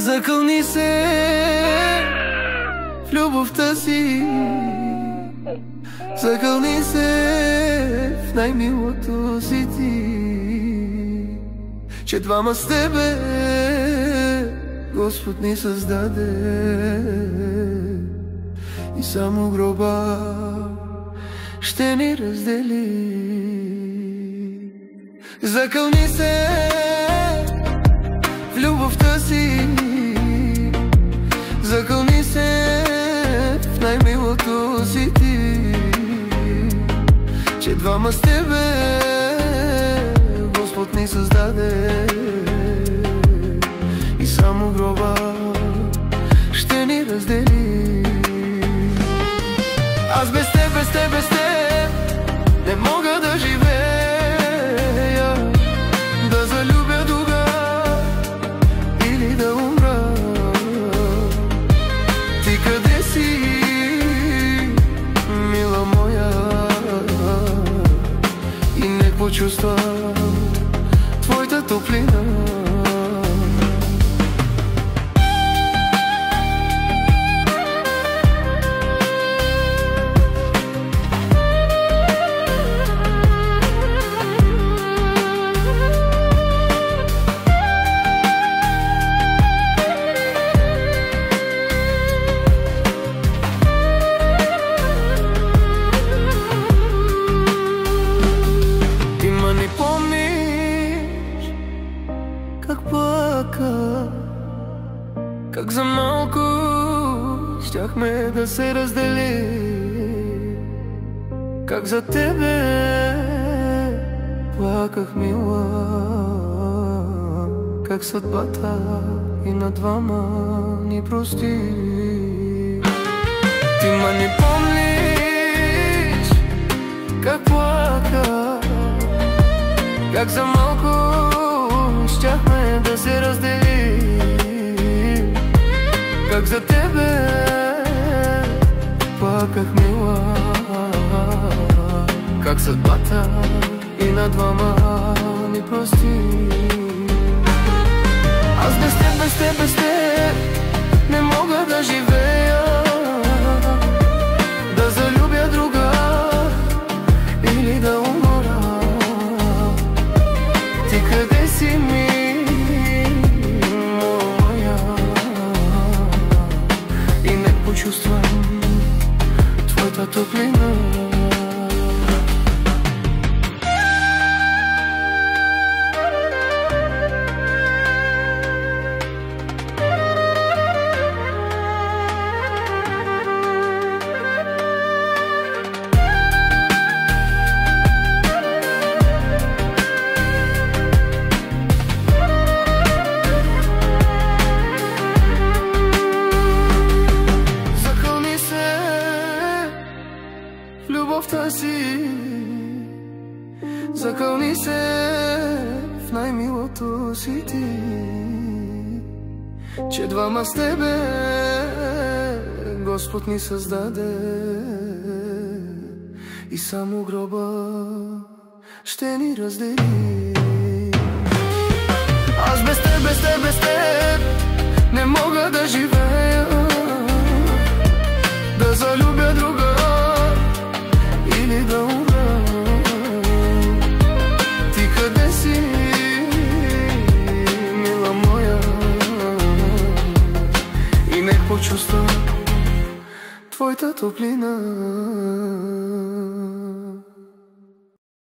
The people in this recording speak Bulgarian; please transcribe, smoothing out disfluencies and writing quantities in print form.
Закълни се в любовта си, закълни се в най-милото си ти, че двама с тебе Господ ни създаде и само гроба ще ни раздели. Закълни се в любовта си, закълни се в най-милото си ти, че двама с тебе Господ ни създаде и само гроба ще ни раздели. Аз без теб, без теб, без теб не мога да живея, да залюбя друга или да умра. Ти къде си, мила моя, и не почувствам твоята топлина. Как за малко щяхме да се раздели, как за тебе плаках, мила, как съдбата и на двама ни прости. Ти ма не помниш как плаках, как за малко щяхме да се раздели, как за тебе плаках, мила, как съдбата и на двама ни прости. Аз без теб, без теб, без теб не мога да живея, да залюбя друга или да умра. Ти къде си, ми чувствам твоята топлина. Любовта си, закълни се в най-милото си ти, че двама с тебе Господ ни създаде и само гроба ще ни раздели. Аз без теб, без теб, без теб не мога да живея, да залюбя друга или да умра. Ти къде си, мила моя, и не почувствам твоята топлина.